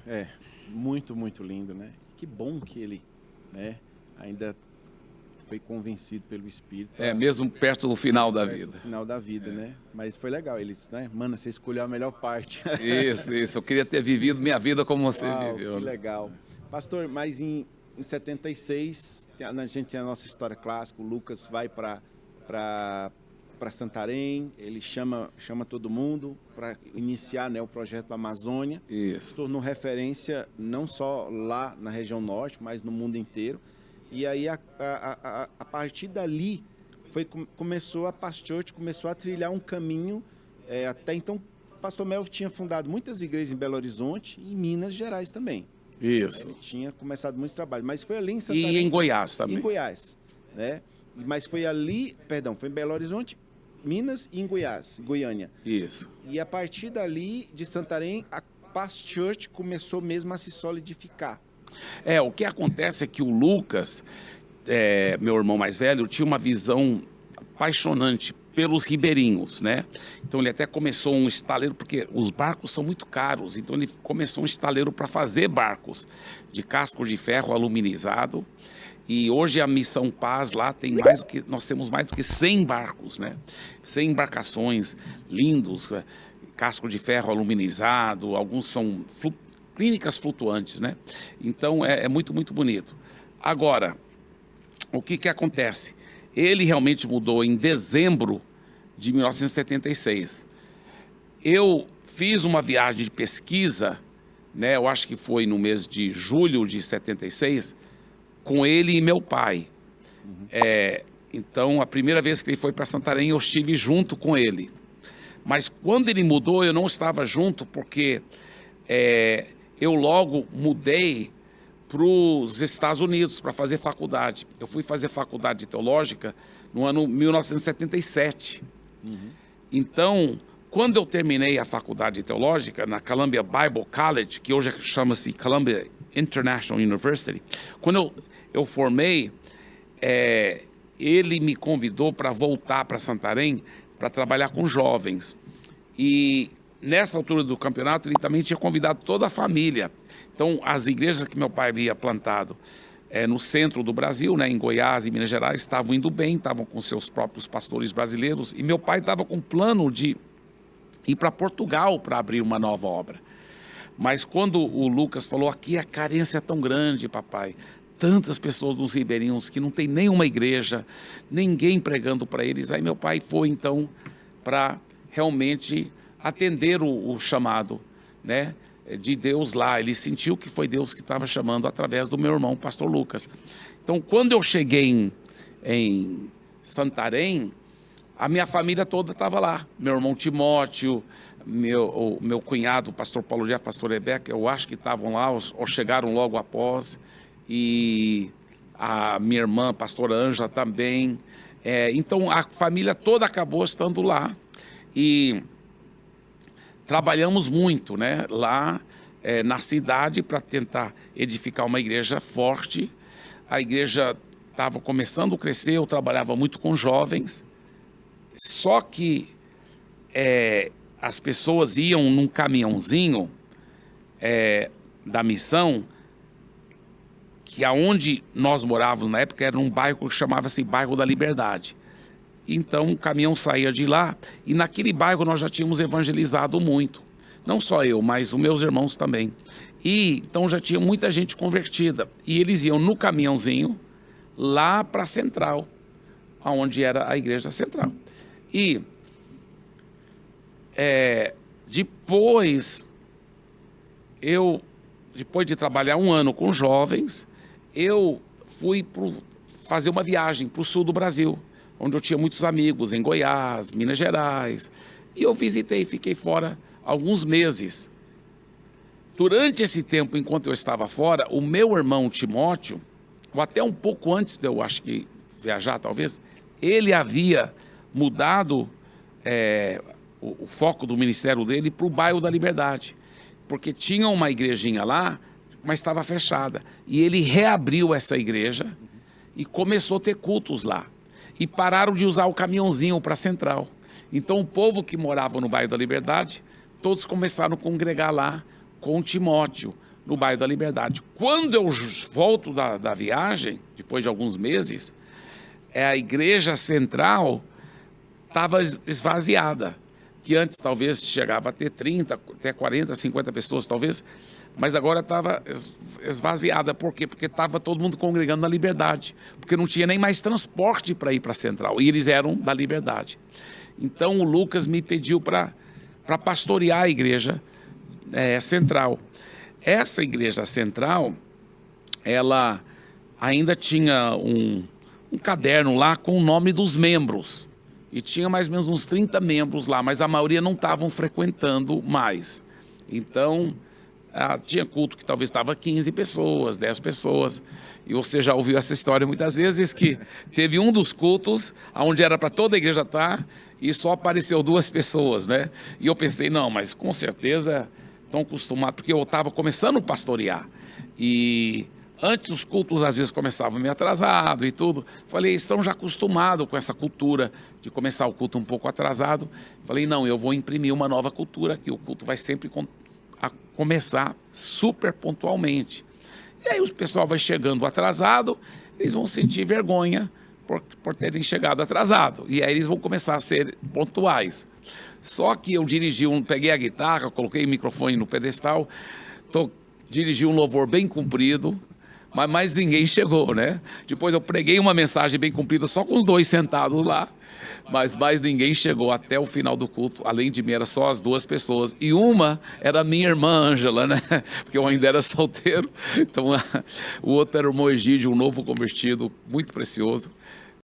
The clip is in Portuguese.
É, muito, muito lindo, né? Que bom que ele, né, ainda foi convencido pelo Espírito. Mesmo perto do final da Perto vida. do final da vida, né? Mas foi legal, eles, né? Mano, você escolheu a melhor parte. Isso. Eu queria ter vivido minha vida como você Uau, viveu. que Né? legal. Pastor, mas em 76, a gente tem a nossa história clássica, o Lucas vai para Santarém, ele chama todo mundo para iniciar, né, o projeto Amazônia. Isso. Tornou referência não só lá na região norte, mas no mundo inteiro. E aí, a partir dali, começou a Past Church, começou a trilhar um caminho. Até então, o pastor Melvin tinha fundado muitas igrejas em Belo Horizonte e em Minas Gerais também. Isso. Ele tinha começado muitos trabalhos, mas foi ali em Santarém. E em Goiás também. Em Goiás, né? Mas foi ali, perdão, foi em Belo Horizonte, Minas e em Goiás, Goiânia. Isso. E a partir dali, de Santarém, a Past Church começou mesmo a se solidificar. O que acontece é que o Lucas, meu irmão mais velho, tinha uma visão apaixonante pelos ribeirinhos, né? Então ele até começou um estaleiro, porque os barcos são muito caros, então ele começou um estaleiro para fazer barcos de casco de ferro aluminizado. E hoje a Missão Paz lá tem nós temos mais do que 100 barcos, né? 100 embarcações lindos, casco de ferro aluminizado, alguns são clínicas flutuantes, né? Então é muito, muito bonito. Agora, o que acontece? Ele realmente mudou em dezembro de 1976. Eu fiz uma viagem de pesquisa, né? Eu acho que foi no mês de julho de 76, com ele e meu pai. Então, a primeira vez que ele foi para Santarém, eu estive junto com ele. Mas quando ele mudou, eu não estava junto, porque eu logo mudei para os Estados Unidos para fazer faculdade. Eu fui fazer faculdade teológica no ano 1977. Então, quando eu terminei a faculdade teológica na Columbia Bible College, que hoje chama-se Columbia International University, quando eu formei, ele me convidou para voltar para Santarém para trabalhar com jovens. E nessa altura do campeonato, ele também tinha convidado toda a família. Então, as igrejas que meu pai havia plantado no centro do Brasil, né, em Goiás e Minas Gerais, estavam indo bem, estavam com seus próprios pastores brasileiros. E meu pai estava com plano de ir para Portugal para abrir uma nova obra. Mas quando o Lucas falou, aqui a carência é tão grande, papai, tantas pessoas nos ribeirinhos que não tem nenhuma igreja, ninguém pregando para eles. Aí meu pai foi, então, para realmente atender o chamado, né, de Deus lá. Ele sentiu que foi Deus que estava chamando através do meu irmão, pastor Lucas. Então, quando eu cheguei em Santarém, a minha família toda estava lá. Meu irmão Timóteo, meu cunhado, o pastor Paulo Jeff, pastor Rebeca, eu acho que estavam lá, ou chegaram logo após. E a minha irmã, pastora Ângela, também. Então, a família toda acabou estando lá. E trabalhamos muito, né, lá na cidade para tentar edificar uma igreja forte. A igreja estava começando a crescer, eu trabalhava muito com jovens. Só que as pessoas iam num caminhãozinho da missão, que aonde nós morávamos na época era um bairro que chamava-se Bairro da Liberdade. Então o caminhão saía de lá e naquele bairro nós já tínhamos evangelizado muito. Não só eu, mas os meus irmãos também. E então já tinha muita gente convertida. E eles iam no caminhãozinho lá para a Central, onde era a igreja central. E depois de trabalhar um ano com jovens, eu fui fazer uma viagem para o sul do Brasil, onde eu tinha muitos amigos, em Goiás, Minas Gerais. E eu visitei, fiquei fora alguns meses. Durante esse tempo, enquanto eu estava fora, o meu irmão Timóteo, ou até um pouco antes de eu, acho que, viajar talvez, ele havia mudado o foco do ministério dele para o bairro da Liberdade, porque tinha uma igrejinha lá, mas estava fechada. E ele reabriu essa igreja e começou a ter cultos lá. E pararam de usar o caminhãozinho para a Central. Então o povo que morava no bairro da Liberdade, todos começaram a congregar lá com Timóteo, no bairro da Liberdade. Quando eu volto da viagem, depois de alguns meses, a igreja central estava esvaziada, que antes talvez chegava a ter 30, até 40, 50 pessoas talvez, mas agora estava esvaziada. Por quê? Porque estava todo mundo congregando na Liberdade, porque não tinha nem mais transporte para ir para a central, e eles eram da Liberdade. Então o Lucas me pediu para pastorear a igreja central. Essa igreja central, ela ainda tinha um caderno lá com o nome dos membros. E tinha mais ou menos uns 30 membros lá, mas a maioria não estavam frequentando mais. Então, tinha culto que talvez estava 15 pessoas, 10 pessoas. E você já ouviu essa história muitas vezes, que teve um dos cultos onde era para toda a igreja estar e só apareceu 2 pessoas, né? E eu pensei, não, mas com certeza estão acostumados, porque eu estava começando a pastorear. E antes os cultos às vezes começavam meio atrasado e tudo. Falei, estão já acostumados com essa cultura de começar o culto um pouco atrasado. Falei, não, eu vou imprimir uma nova cultura aqui. O culto vai sempre começar super pontualmente. E aí o pessoal vai chegando atrasado, eles vão sentir vergonha por terem chegado atrasado. E aí eles vão começar a ser pontuais. Só que eu peguei a guitarra, coloquei o microfone no pedestal, dirigi um louvor bem comprido, mas mais ninguém chegou, né? Depois eu preguei uma mensagem bem comprida, só com os 2 sentados lá, mas mais ninguém chegou até o final do culto. Além de mim, era só as 2 pessoas. E uma era minha irmã Ângela, né? Porque eu ainda era solteiro. Então, o outro era o irmão Egídio, um novo convertido, muito precioso.